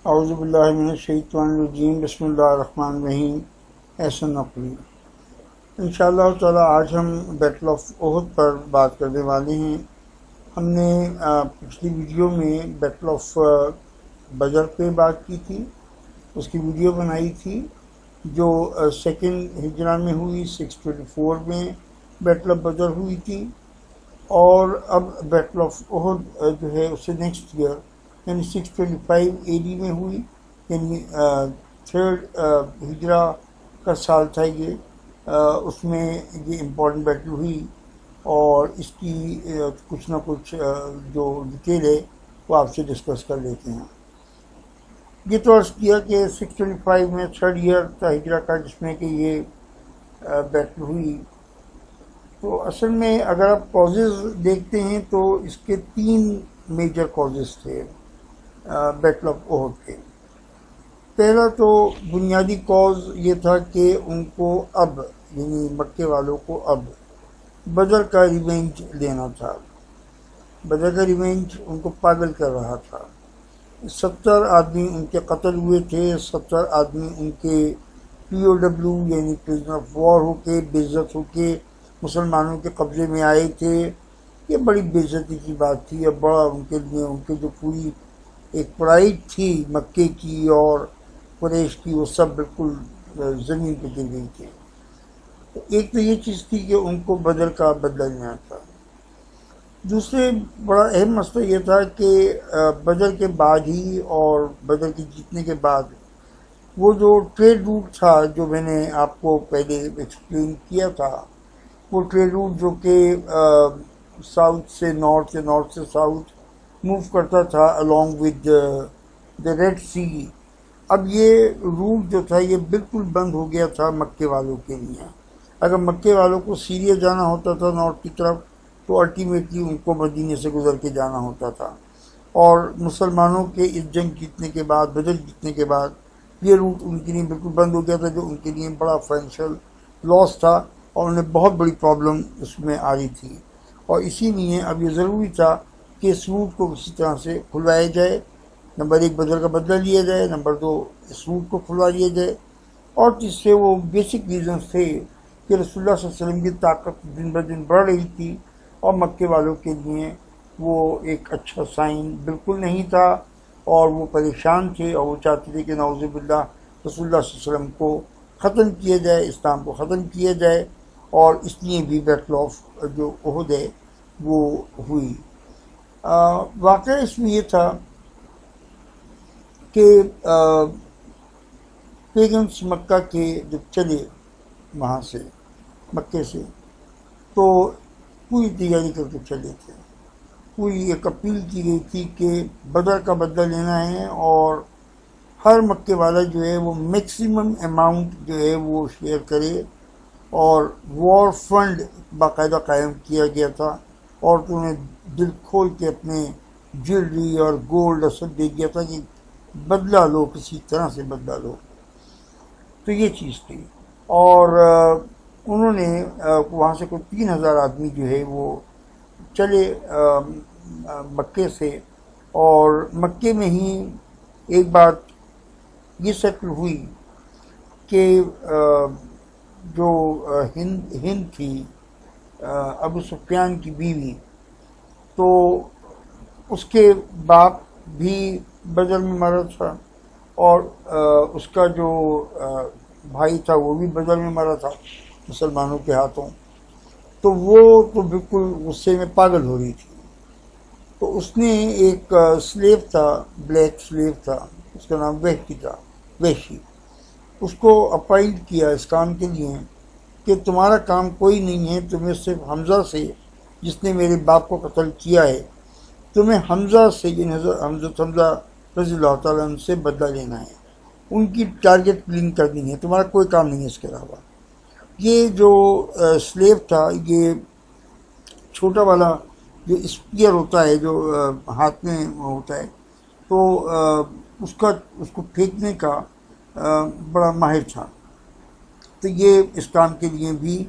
اعوذ باللہ من الشیطان الرجیم، بسم اللہ الرحمن الرحیم۔ احسن نقوی انشاءاللہ تعالی آج ہم بیٹل آف احد پر بات کرنے والے ہیں۔ ہم نے پچھلی ویڈیو میں بیٹل آف بدر پہ بات کی تھی، اس کی ویڈیو بنائی تھی جو سیکنڈ ہجرہ میں ہوئی، 624 میں بیٹل آف بدر ہوئی تھی، اور اب بیٹل آف احد جو ہے اس سے نیکسٹ ایئر یعنی 625 اے ڈی میں ہوئی، یعنی تھرڈ ہجرہ کا سال تھا یہ۔ اس میں یہ امپورٹنٹ بیٹل ہوئی اور اس کی کچھ نہ کچھ جو ڈیٹیل ہے وہ آپ سے ڈسکس کر لیتے ہیں۔ یہ تو عرض کیا کہ 625 میں تھرڈ ایئر تھا ہجرہ کا جس میں کہ یہ بیٹل ہوئی۔ تو اصل میں اگر آپ کازز دیکھتے ہیں تو اس کے 3 میجر کازز تھے بیٹل آف احد کے۔ پہلا تو بنیادی کاز یہ تھا کہ ان کو اب یعنی مکے والوں کو اب بدر کا ریونج لینا تھا۔ بدر کا ریونج ان کو پاگل کر رہا تھا۔ 70 آدمی ان کے قتل ہوئے تھے، 70 آدمی ان کے POW یعنی پرزنر آف وار ہو کے بے عزت ہو کے مسلمانوں کے قبضے میں آئے تھے۔ یہ بڑی بے عزتی کی بات تھی اور بڑا ان کے لیے ان کے جو پوری ایک پرائڈ تھی مکے کی اور قریش کی، وہ سب بالکل زمین پہ گر گئی تھی۔ ایک تو یہ چیز تھی کہ ان کو بدر کا بدلہ لینا تھا۔ دوسرے بڑا اہم مسئلہ یہ تھا کہ بدر کے بعد ہی اور بدر کے جیتنے کے بعد وہ جو ٹریڈ روٹ تھا جو میں نے آپ کو پہلے ایکسپلین کیا تھا، وہ ٹریڈ روٹ جو کہ ساؤتھ سے نارتھ یا نارتھ سے ساؤتھ موو کرتا تھا along with the ریڈ سی، اب یہ روٹ جو تھا یہ بالکل بند ہو گیا تھا مکے والوں کے لیے۔ اگر مکے والوں کو سیریا جانا ہوتا تھا نارتھ کی طرف تو الٹیمیٹلی ان کو مدینے سے گزر کے جانا ہوتا تھا، اور مسلمانوں کے اس جنگ جیتنے کے بعد، بدر جیتنے کے بعد یہ روٹ ان کے لیے بالکل بند ہو گیا تھا، جو ان کے لیے بڑا فائنینشیل لاس تھا اور انہیں بہت بڑی پرابلم اس میں آ رہی تھی۔ اور اسی لیے اب یہ ضروری تھا کہ اس روٹ کو کسی طرح سے کھلوایا جائے۔ نمبر 1 بدر کا بدلہ لیا جائے، نمبر 2 اس روٹ کو کھلوا دیا جائے، اور تیسرے وہ بیسک ریزنز تھے کہ رسول اللہ صلی اللہ علیہ وسلم کی طاقت دن بدن بڑھ رہی تھی اور مکے والوں کے لیے وہ ایک اچھا سائن بالکل نہیں تھا، اور وہ پریشان تھے اور وہ چاہتے تھے کہ نعوذ باللہ رسول اللہ صلی اللہ علیہ وسلم کو ختم کیا جائے، اسلام کو ختم کیا جائے، اور اس لیے بھی بیٹل آف جو احد ہے وہ ہوئی۔ واقعہ اس میں یہ تھا کہ پیگنس مکہ کے جب چلے وہاں سے مکے سے تو پوری تیاری کر کے چلے تھے۔ پوری ایک اپیل کی گئی تھی کہ بدر کا بدلہ لینا ہے اور ہر مکے والا جو ہے وہ میکسیمم اماؤنٹ جو ہے وہ شیئر کرے، اور وار فنڈ باقاعدہ قائم کیا گیا تھا، عورتوں نے دل کھول کے اپنے جیولری اور گولڈ سب دے دیا تھا کہ بدلہ لو، کسی طرح سے بدلہ لو۔ تو یہ چیز تھی، اور انہوں نے وہاں سے کوئی 3000 آدمی جو ہے وہ چلے مکے سے، اور مکے میں ہی ایک بات یہ سیٹل ہوئی کہ جو ہند تھی ابو سفیان کی بیوی، تو اس کے باپ بھی بدر میں مرا تھا، اور اس کا جو بھائی تھا وہ بھی بدر میں مرا تھا مسلمانوں کے ہاتھوں۔ تو وہ تو بالکل غصے میں پاگل ہو رہی تھی۔ تو اس نے ایک سلیو تھا، بلیک سلیو تھا، اس کا نام وحشی تھا، وحشی، اس کو اپائنٹ کیا اس کام کے لیے کہ تمہارا کام کوئی نہیں ہے، تمہیں صرف حمزہ سے، جس نے میرے باپ کو قتل کیا ہے، تمہیں حمزہ سے یعنی حمزہ رضی اللہ تعالیٰ عنہ سے بدلہ لینا ہے، ان کی ٹارگٹ کلین کرنی ہے، تمہارا کوئی کام نہیں ہے اس کے علاوہ۔ یہ جو سلیو تھا، یہ چھوٹا والا جو اسپیئر ہوتا ہے جو ہاتھ میں ہوتا ہے، تو اس کو پھینکنے کا بڑا ماہر تھا، تو یہ اس کام کے لیے بھی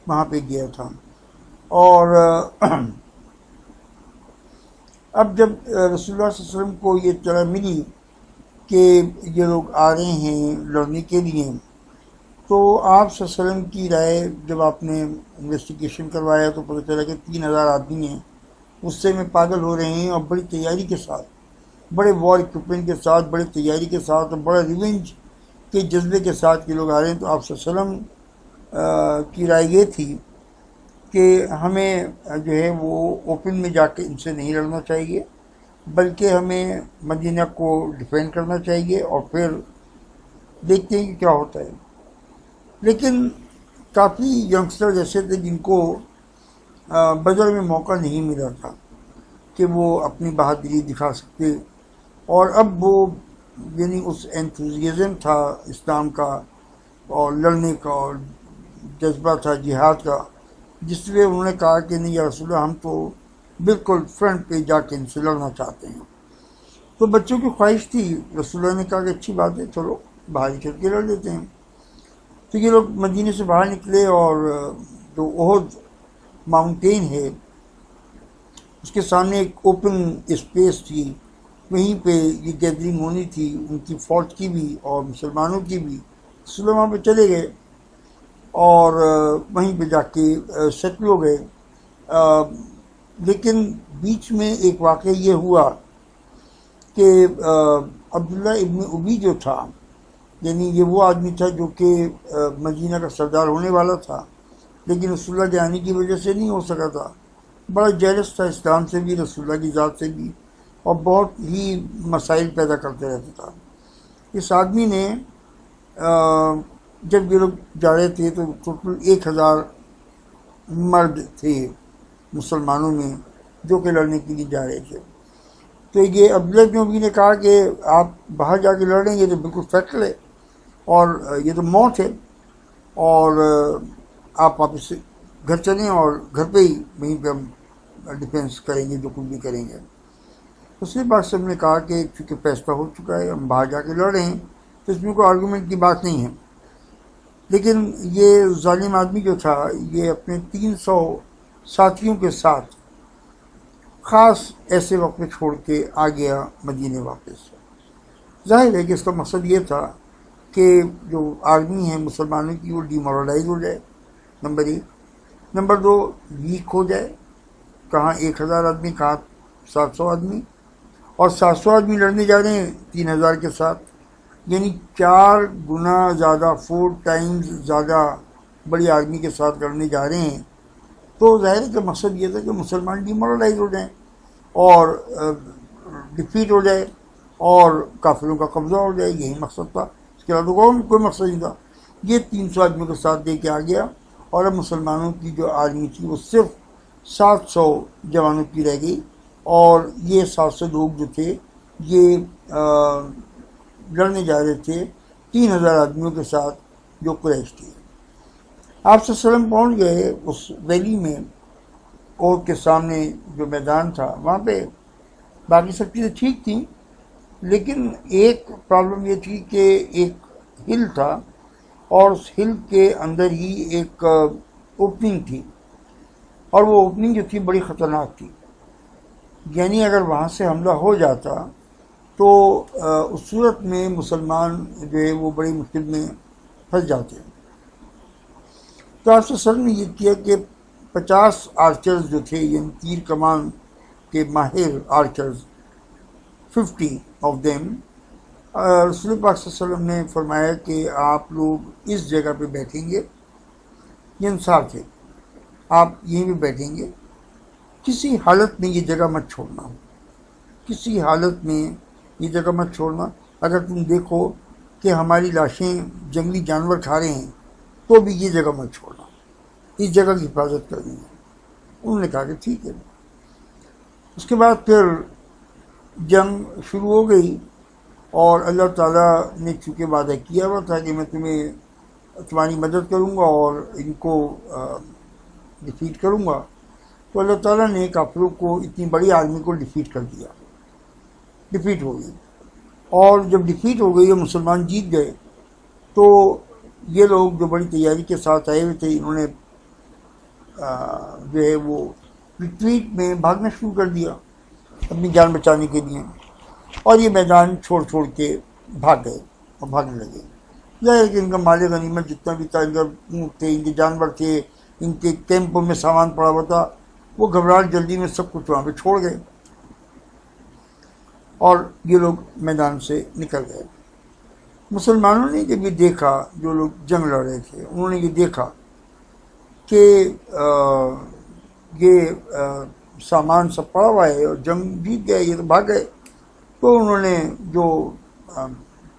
وہاں پہ گیا تھا۔ اور اب جب رسول اللہ صلی اللہ علیہ وسلم کو یہ اطلاع ملی کہ یہ لوگ آ رہے ہیں لڑنے کے لیے، تو آپ صلی اللہ علیہ وسلم کی رائے جب آپ نے انویسٹیگیشن کروایا تو پتہ چلا کہ 3000 آدمی ہیں، غصے میں پاگل ہو رہے ہیں، اور بڑی تیاری کے ساتھ، بڑے وار اکوپمنٹ کے ساتھ، بڑی تیاری کے ساتھ، اور بڑا ریونج کے جذبے کے ساتھ یہ لوگ آ رہے ہیں۔ تو آپ صلی اللہ علیہ وسلم کی رائے یہ تھی کہ ہمیں جو ہے وہ اوپن میں جا کے ان سے نہیں لڑنا چاہیے، بلکہ ہمیں مدینہ کو ڈیفینڈ کرنا چاہیے، اور پھر دیکھتے ہیں کہ کیا ہوتا ہے۔ لیکن کافی ینگسٹر ایسے تھے جن کو بدر میں موقع نہیں ملا تھا کہ وہ اپنی بہادری دکھا سکتے، اور اب وہ یعنی اس انتھوزیزم تھا اسلام کا اور لڑنے کا، اور جذبہ تھا جہاد کا، جس میں انہوں نے کہا کہ نہیں یا رسول اللہ، ہم تو بالکل فرنٹ پہ جا کے ان سے لڑنا چاہتے ہیں۔ تو بچوں کی خواہش تھی، رسول اللہ نے کہا کہ اچھی بات ہے، چلو باہر ہی چل کے لڑ لیتے ہیں۔ تو یہ لوگ مدینے سے باہر نکلے، اور جو احد ماؤنٹین ہے اس کے سامنے ایک اوپن اسپیس تھی، وہیں پہ یہ گیدرنگ ہونی تھی، ان کی فوج کی بھی اور مسلمانوں کی بھی۔ رسول اللہ وہاں پہ چلے گئے اور وہیں پہ جا کے سیٹل ہو گئے۔ لیکن بیچ میں ایک واقعہ یہ ہوا کہ عبداللہ ابن ابی جو تھا، یعنی یہ وہ آدمی تھا جو کہ مدینہ کا سردار ہونے والا تھا، لیکن رسول اللہ کے آنے کی وجہ سے نہیں ہو سکا تھا، بڑا جیلس تھا اسلام سے بھی، رسول اللہ کی ذات سے بھی، اور بہت ہی مسائل پیدا کرتے رہتا تھا۔ اس آدمی نے جب یہ لوگ جا رہے تھے تو ٹوٹل 1000 مرد تھے مسلمانوں میں جو کہ لڑنے کے لیے جا رہے تھے۔ تو یہ عبداللہ بن ابی نے کہا کہ آپ باہر جا کے لڑ رہے ہیں، یہ تو بالکل فیکٹر ہے، اور یہ تو موت ہے، اور آپ واپس گھر چلیں، اور گھر پہ ہی وہیں پہ ہم ڈیفینس کریں گے، جو کچھ بھی کریں گے۔ اس نے پاک صاحب نے کہا کہ چونکہ فیصلہ ہو چکا ہے، ہم باہر جا کے لڑ رہے ہیں، تو اس میں کوئی آرگومنٹ کی بات نہیں ہے۔ لیکن یہ ظالم آدمی جو تھا، یہ اپنے 300 ساتھیوں کے ساتھ خاص ایسے وقت میں چھوڑ کے آ گیا مدینے واپس۔ ظاہر ہے کہ اس کا مقصد یہ تھا کہ جو آرمی ہے مسلمانوں کی وہ ڈیمورلائز ہو جائے، نمبر 1۔ نمبر 2، ویک ہو جائے، کہاں 1000 آدمی، کہاں 700 آدمی، اور 700 آدمی لڑنے جا رہے ہیں 3000 کے ساتھ، یعنی 4 گنا زیادہ، 4 ٹائمز زیادہ بڑی آرمی کے ساتھ لڑنے جا رہے ہیں۔ تو ظاہر ہے کہ مقصد یہ تھا کہ مسلمان ڈیمورلائز ہو جائیں اور ڈیفیٹ ہو جائے اور کافروں کا قبضہ ہو جائے، یہی مقصد تھا، اس کے علاوہ کوئی مقصد نہیں تھا۔ یہ 300 آدمیوں کے ساتھ دے کے آ گیا، اور اب مسلمانوں کی جو آرمی تھی وہ صرف 700 جوانوں کی رہ گئی، اور یہ 700 لوگ جو تھے یہ لڑنے جا رہے تھے 3000 آدمیوں کے ساتھ جو قریش تھے۔ آپ صلی اللہ علیہ وسلم پہنچ گئے اس ویلی میں، اور کے سامنے جو میدان تھا وہاں پہ باقی سب چیزیں ٹھیک تھیں، لیکن ایک پرابلم یہ تھی کہ ایک ہل تھا، اور اس ہل کے اندر ہی ایک اوپننگ تھی، اور وہ اوپننگ جو تھی بڑی خطرناک تھی، یعنی اگر وہاں سے حملہ ہو جاتا تو اس صورت میں مسلمان جو ہے وہ بڑی مشکل میں پھنس جاتے ہیں۔ تو آپ وسلم نے یہ کیا کہ 50 آرچرز جو تھے، یعنی تیر کمان کے ماہر آرچرز، 50 آف دیم، رسول پاک صلی اللہ علیہ وسلم نے فرمایا کہ آپ لوگ اس جگہ پہ بیٹھیں گے، یہ انصار تھے، آپ یہیں پہ بیٹھیں گے، کسی حالت میں یہ جگہ مت چھوڑنا، کسی حالت میں یہ جگہ مت چھوڑنا، اگر تم دیکھو کہ ہماری لاشیں جنگلی جانور کھا رہے ہیں تو بھی یہ جگہ مت چھوڑنا، اس جگہ کی حفاظت کرنی ہے۔ انہوں نے کہا کہ ٹھیک ہے۔ اس کے بعد پھر جنگ شروع ہو گئی، اور اللہ تعالیٰ نے چونکہ وعدہ کیا ہوا تھا کہ میں تمہاری مدد کروں گا اور ان کو ڈیفیٹ کروں گا، تو اللہ تعالیٰ نے کافروں کو اتنی بڑی آرمی کو ڈیفیٹ کر دیا، ڈیفیٹ ہو گئی۔ اور جب ڈیفیٹ ہو گئی اور مسلمان جیت گئے، تو یہ لوگ جو بڑی تیاری کے ساتھ آئے ہوئے تھے، انہوں نے جو ہے وہ ریٹریٹ میں بھاگنا شروع کر دیا اپنی جان بچانے کے لیے، اور یہ میدان چھوڑ کے بھاگ گئے اور بھاگنے لگے. ظاہر ہے کہ ان کا مال غنیمت جتنا بھی تھا، ان کا اونٹ تھے، ان کے جانور تھے، ان کے کیمپوں میں سامان پڑا ہوا تھا، وہ گھبراہٹ جلدی میں سب کچھ وہاں پہ چھوڑ گئے اور یہ لوگ میدان سے نکل گئے. مسلمانوں نے جب یہ دیکھا، جو لوگ جنگ لڑ رہے تھے انہوں نے یہ دیکھا کہ یہ سامان سب پڑا ہوا ہے اور جنگ جیت گئے، یہ تو بھاگ گئے. تو انہوں نے جو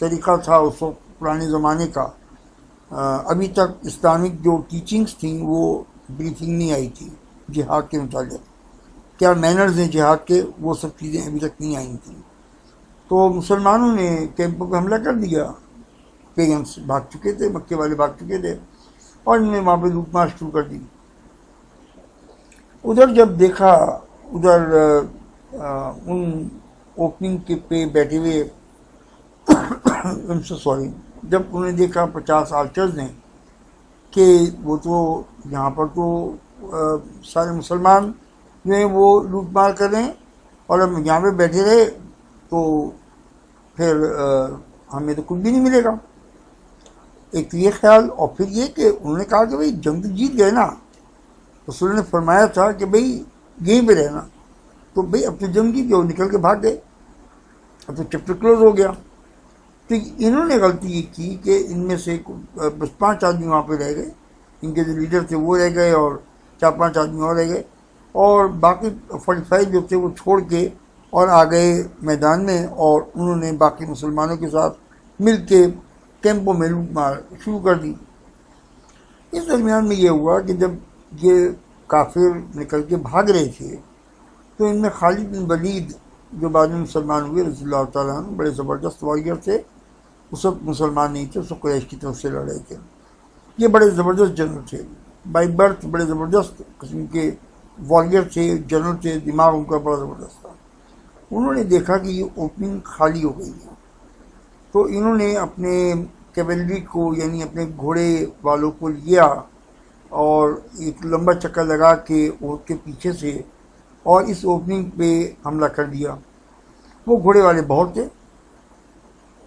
طریقہ تھا اس وقت پرانے زمانے کا، ابھی تک اسلامک جو ٹیچنگز تھیں وہ بریفنگ نہیں آئی تھی جہاد کے متعلق، کیا مینرز ہیں جہاد کے، وہ سب چیزیں ابھی تک نہیں آئی تھیں. تو مسلمانوں نے کیمپوں پہ حملہ کر دیا. پیگنس بھاگ چکے تھے، مکے والے بھاگ چکے تھے، اور انہوں نے وہاں پہ لوٹ مار شروع کر دی. ادھر جب دیکھا، ادھر ان اوپننگ کے پہ بیٹھے ہوئے جب انہوں نے دیکھا 50 آرچرز نے کہ وہ تو یہاں پر تو سارے مسلمان جو ہیں وہ لوٹ مار کر رہے ہیں، اور ہم یہاں پہ بیٹھے رہے تو پھر ہمیں تو کچھ بھی نہیں ملے گا. ایک یہ خیال، اور پھر یہ کہ انہوں نے کہا کہ بھئی جنگ تو جیت گئے نا، رسول نے فرمایا تھا کہ بھئی یہیں پہ رہنا، تو بھئی اب تو جنگ جیت گئے، نکل کے بھاگ گئے، اب تو چیپٹر کلوز ہو گیا. تو انہوں نے غلطی یہ کی کہ ان میں سے بس 5 آدمی وہاں پہ رہ گئے، ان کے جو لیڈر تھے وہ رہ گئے اور 4-5 آدمی اور رہ گئے، اور باقی 45 جو تھے وہ چھوڑ کے اور آ گئے میدان میں، اور انہوں نے باقی مسلمانوں کے ساتھ مل کے کیمپوں میں لوٹ مار شروع کر دی. اس درمیان میں یہ ہوا کہ جب یہ کافر نکل کے بھاگ رہے تھے تو ان میں خالد بن ولید جو بعد میں مسلمان ہوئے رضی اللہ تعالیٰ عنہ، بڑے زبردست واریر تھے، اس وقت مسلمان نہیں تھے، اس وقت قریش کی طرف سے لڑ رہے تھے. یہ بڑے زبردست جنرل تھے، بائی برتھ بڑے زبردست قسم کے واریر تھے، جنرل تھے، دماغ ان کا بڑا زبردست تھا. انہوں نے دیکھا کہ یہ اوپننگ خالی ہو گئی ہے، تو انہوں نے اپنے کیولری کو، یعنی اپنے گھوڑے والوں کو لیا اور ایک لمبا چکر لگا کے اونٹ کے پیچھے سے اور اس اوپننگ پہ حملہ کر دیا. وہ گھوڑے والے بہت تھے،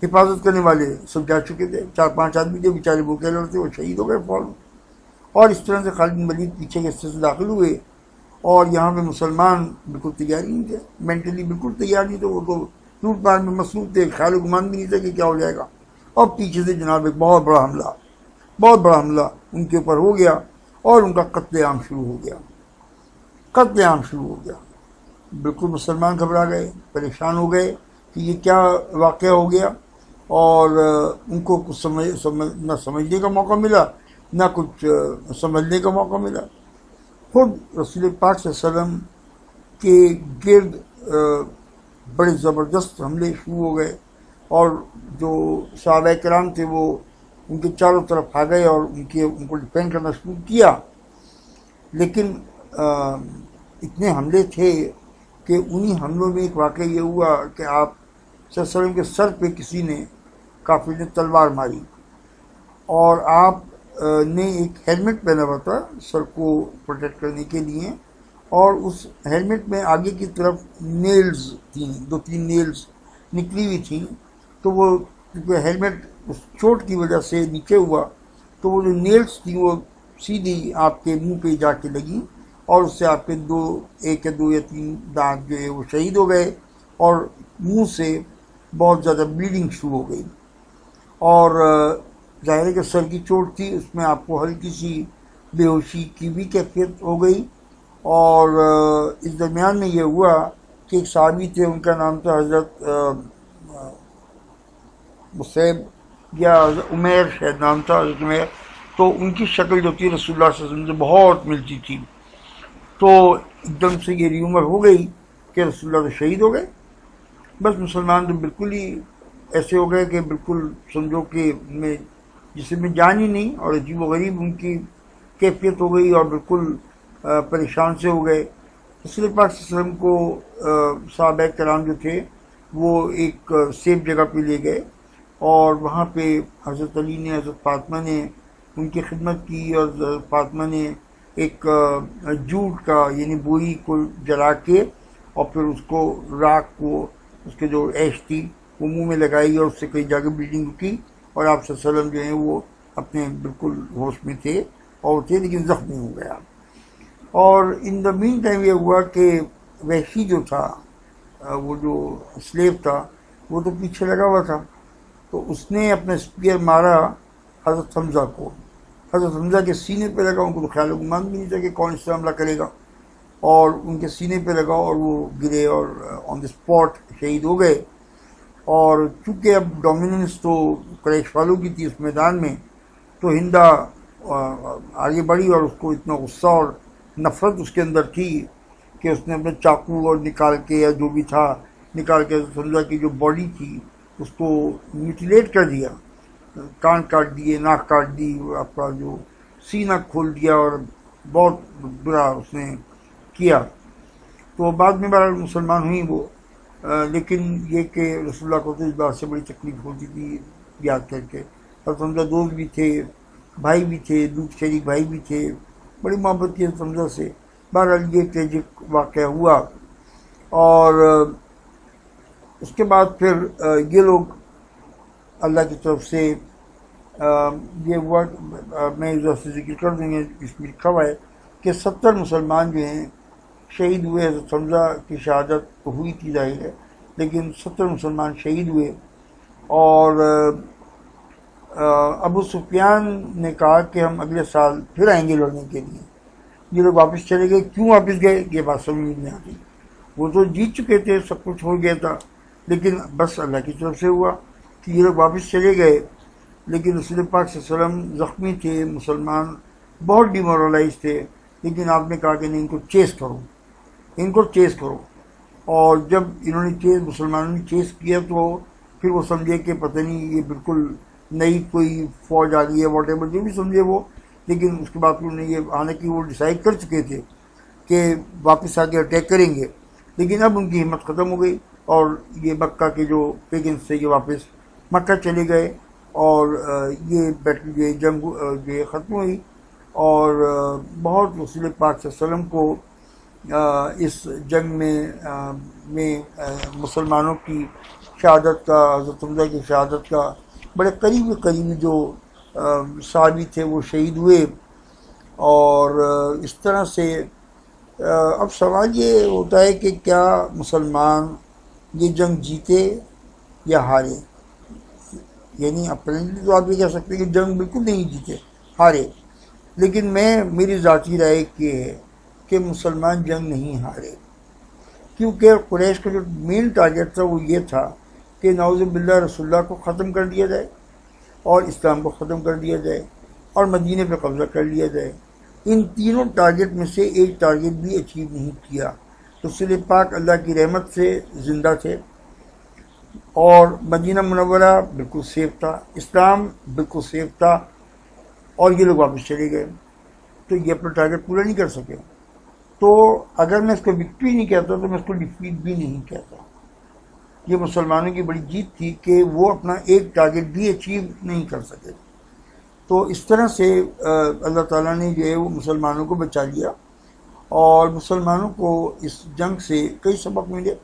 حفاظت کرنے والے سب جا چکے تھے، 4-5 آدمی تھے بیچارے بھوکے لڑتے، وہ شہید ہو گئے فوراً. اور اس طرح سے خالد بن ولید پیچھے کے حصے سے داخل ہوئے، اور یہاں پہ مسلمان بالکل تیار ہی نہیں تھے، مینٹلی بالکل تیار نہیں تھے، وہ تو لوٹ مار میں مصروف تھے، خیال و گمان بھی نہیں تھا کہ کیا ہو جائے گا. اور پیچھے سے جناب ایک بہت بڑا حملہ ان کے اوپر ہو گیا، اور ان کا قتل عام شروع ہو گیا. بالکل مسلمان گھبرا گئے، پریشان ہو گئے کہ یہ کیا واقعہ ہو گیا، اور ان کو کچھ نہ سمجھنے کا موقع ملا، نہ کچھ سمجھنے کا موقع ملا. خود رسول پاک صلی اللہ علیہ وسلم کے گرد بڑے زبردست حملے شروع ہو گئے، اور جو صحابہ کرام تھے وہ ان کے چاروں طرف آ گئے اور ان کو ڈیفینڈ کرنا شروع کیا. لیکن اتنے حملے تھے کہ انہی حملوں میں ایک واقعہ یہ ہوا کہ آپ صلی اللہ علیہ وسلم کے سر پہ کسی نے، کافر نے تلوار ماری، اور آپ نے ایک ہیلمٹ پہنا ہوا تھا سر کو پروٹیکٹ کرنے کے لیے، اور اس ہیلمٹ میں آگے کی طرف نیلز تھیں، 2-3 نیلز نکلی ہوئی تھیں. تو وہ کیونکہ ہیلمٹ اس چوٹ کی وجہ سے نیچے ہوا، تو وہ جو نیلز تھیں وہ سیدھی آپ کے منہ پہ جا کے لگی، اور اس سے آپ کے 1 یا 3 دانت جو ہے وہ شہید ہو گئے، اور منہ سے بہت زیادہ بلیڈنگ شروع ہو گئی. اور ظاہر ہے کہ سر کی چوٹ تھی، اس میں آپ کو ہلکی سی بے ہوشی کی بھی کیفیت ہو گئی. اور اس درمیان میں یہ ہوا کہ ایک صحابی تھے، ان کا نام تھا حضرت مصعب یا عمیر، شاید نام تھا حضرت عمیر. تو ان کی شکل جو تھی رسول اللہ صلی اللہ علیہ وسلم سے بہت ملتی تھی. تو ایک دم سے یہ ریومر ہو گئی کہ رسول اللہ تو شہید ہو گئے. بس مسلمان تو بالکل ہی ایسے ہو گئے کہ بالکل سمجھو کہ ان میں جسم میں جان ہی نہیں، اور عجیب و غریب ان کی کیفیت ہو گئی، اور بالکل پریشان سے ہو گئے. رسول پاک صلی اللہ علیہ وسلم کو صحابہ کرام جو تھے وہ ایک سیف جگہ پہ لے گئے، اور وہاں پہ حضرت علی نے، حضرت فاطمہ نے ان کی خدمت کی، اور حضرت فاطمہ نے ایک جوٹ کا یعنی بوئی کو جلا کے، اور پھر اس کو راکھ کو، اس کے جو ایش تھی وہ منہ میں لگائی اور اس سے کئی جگہ بلیڈنگ رکی اور آپ صلی اللہ علیہ وسلم جو ہیں وہ اپنے بالکل ہوش میں تھے اور تھے لیکن زخمی ہو گیا. اور ان دا مین ٹائم یہ ہوا کہ وحشی جو تھا وہ جو سلیب تھا وہ تو پیچھے لگا ہوا تھا، تو اس نے اپنا اسپیئر مارا حضرت حمزہ کو. حضرت حمزہ کے سینے پہ لگا. ان کو تو خیال و گمان بھی نہیں تھا کہ کون اس سے حملہ کرے گا، اور ان کے سینے پہ لگا اور وہ گرے اور آن دی اسپاٹ شہید ہو گئے. اور چونکہ اب ڈومیننس تو قریش والوں کی تھی اس میدان میں، تو ہندا آگے بڑھی اور اس کو اتنا غصہ اور نفرت اس کے اندر تھی کہ اس نے اپنے چاقو اور نکال کے یا جو بھی تھا نکال کے حمزہ کی جو باڈی تھی اس کو میوٹیلیٹ کر دیا، کان کاٹ دیے، ناک کاٹ دی، آپ کا جو سینہ کھول دیا اور بہت برا اس نے کیا. تو بعد میں بہرحال مسلمان ہوئی وہ، لیکن یہ کہ رسول اللہ کو تو اس بات سے بڑی تکلیف ہوتی تھی یاد کر کے. حضرت حمزہ دوست بھی تھے، بھائی بھی تھے، دودھ شریک بھائی بھی تھے، بڑی محبت کی حضرت حمزہ سے. بہرحال یہ ٹریجک واقعہ ہوا. اور اس کے بعد پھر یہ لوگ اللہ کی طرف سے یہ ہوا، میں ادھر سے ذکر کر دیں گے، اس میں لکھا ہوا ہے کہ 70 مسلمان جو ہیں شہید ہوئے. حضرت حمزہ کی شہادت تو ہوئی تھی ظاہر ہے، لیکن 70 مسلمان شہید ہوئے. اور ابو سفیان نے کہا کہ ہم اگلے سال پھر آئیں گے لڑنے کے لیے. یہ لوگ واپس چلے گئے. کیوں واپس گئے یہ بات سمجھ نہیں آتی. وہ تو جیت چکے تھے، سب کچھ ہو گیا تھا، لیکن بس اللہ کی طرف سے ہوا کہ یہ لوگ واپس چلے گئے. لیکن رسول پاک صلی اللہ علیہ وسلم زخمی تھے، مسلمان بہت ڈیمورلائز تھے، لیکن آپ نے کہا کہ نہیں، ان کو چیز کرو، ان کو چیز کرو. اور جب انہوں نے مسلمانوں نے چیز کیا تو پھر وہ سمجھے کہ پتہ نہیں یہ بالکل نئی کوئی فوج آ گئی ہے، واٹ ایور جو بھی سمجھے وہ. لیکن اس کے بعد انہوں نے یہ آنے کی وہ ڈیسائیڈ کر چکے تھے کہ واپس آ کے اٹیک کریں گے. لیکن اب ان کی ہمت ختم ہو گئی اور یہ مکہ کے جو پیگنس تھے یہ واپس مکہ چلے گئے. اور یہ بیٹل جو جنگ جو ختم ہوئی. اور بہت رسول پاک صلی اللہ علیہ وسلم کو اس جنگ میں مسلمانوں کی شہادت کا، حضرت حمزہ کی شہادت کا بڑے قریبی جو صحابی تھے وہ شہید ہوئے. اور اس طرح سے اب سوال یہ ہوتا ہے کہ کیا مسلمان یہ جنگ جیتے یا ہارے؟ یعنی اپنے تو آپ یہ کہہ سکتے ہیں کہ جنگ بالکل نہیں جیتے، ہارے. لیکن میری ذاتی رائے یہ ہے کہ مسلمان جنگ نہیں ہارے، کیونکہ قریش کا جو مین ٹارگیٹ تھا وہ یہ تھا کہ نعوذ باللہ رسول اللہ کو ختم کر دیا جائے اور اسلام کو ختم کر دیا جائے اور مدینے پہ قبضہ کر لیا جائے. ان تینوں ٹارگیٹ میں سے ایک ٹارگیٹ بھی اچیو نہیں کیا. رسول پاک اللہ کی رحمت سے زندہ تھے اور مدینہ منورہ بالکل سیف تھا، اسلام بالکل سیف تھا، اور یہ لوگ واپس چلے گئے تو یہ اپنا ٹارگیٹ پورا نہیں کر سکے. تو اگر میں اس کو وکٹری نہیں کہتا تو میں اس کو ڈیفیٹ بھی نہیں کہتا. یہ مسلمانوں کی بڑی جیت تھی کہ وہ اپنا ایک ٹارگیٹ بھی اچیو نہیں کر سکے. تو اس طرح سے اللہ تعالیٰ نے جو ہے وہ مسلمانوں کو بچا لیا، اور مسلمانوں کو اس جنگ سے کئی سبق ملے.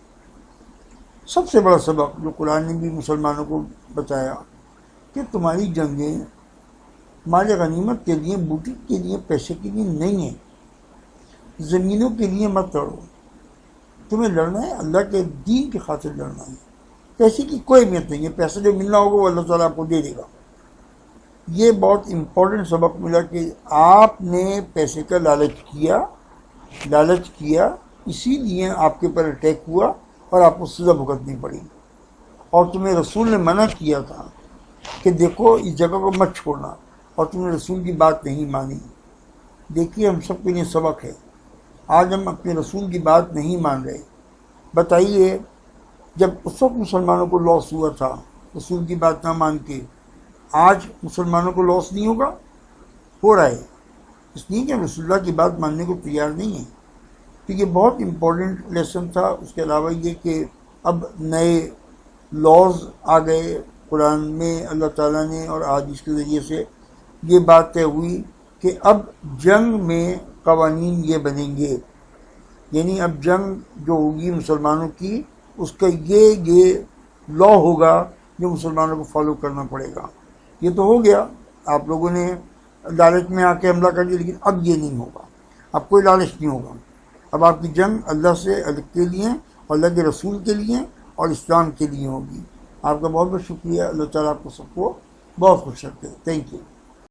سب سے بڑا سبق جو قرآن نے بھی مسلمانوں کو بتایا کہ تمہاری جنگیں مال غنیمت کے لیے، بوٹی کے لیے، پیسے کے لیے نہیں ہیں. زمینوں کے لیے مت لڑو، تمہیں لڑنا ہے اللہ کے دین کی خاطر لڑنا ہے. پیسے کی کوئی اہمیت نہیں ہے، پیسہ جو ملنا ہوگا وہ اللہ تعالیٰ آپ کو دے دے گا. یہ بہت امپورٹنٹ سبق ملا کہ آپ نے پیسے کا لالچ کیا، اسی لیے آپ کے اوپر اٹیک ہوا اور آپ کو سزا بھگتنی پڑی. اور تمہیں رسول نے منع کیا تھا کہ دیکھو اس جگہ کو مت چھوڑنا، اور تم نے رسول کی بات نہیں مانی. دیکھیے ہم سب کے لیے سبق ہے. آج ہم اپنے رسول کی بات نہیں مان رہے. بتائیے جب اس وقت مسلمانوں کو لاس ہوا تھا رسول کی بات نہ مان کے، آج مسلمانوں کو لاس نہیں ہوگا؟ ہو رہا ہے. اس لیے کہ ہم رسول اللہ کی بات ماننے کو تیار نہیں ہیں. تو یہ بہت امپورٹنٹ لیسن تھا. اس کے علاوہ یہ کہ اب نئے لاز آ گئے قرآن میں، اللہ تعالیٰ نے اور حدیث کے ذریعے سے یہ بات طے ہوئی کہ اب جنگ میں قوانین یہ بنیں گے. یعنی اب جنگ جو ہوگی مسلمانوں کی، اس کا یہ لا ہوگا جو مسلمانوں کو فالو کرنا پڑے گا. یہ تو ہو گیا، آپ لوگوں نے ڈائریکٹ میں آ کے حملہ کر دیا، لیکن اب یہ نہیں ہوگا، اب کوئی لالچ نہیں ہوگا. اب آپ کی جنگ اللہ سے کے لیے اور اللہ کے رسول کے لیے اور اسلام کے لیے ہوگی. آپ کا بہت بہت شکریہ. اللہ تعالیٰ آپ کو سب کو بہت خوش رکھے. Thank you.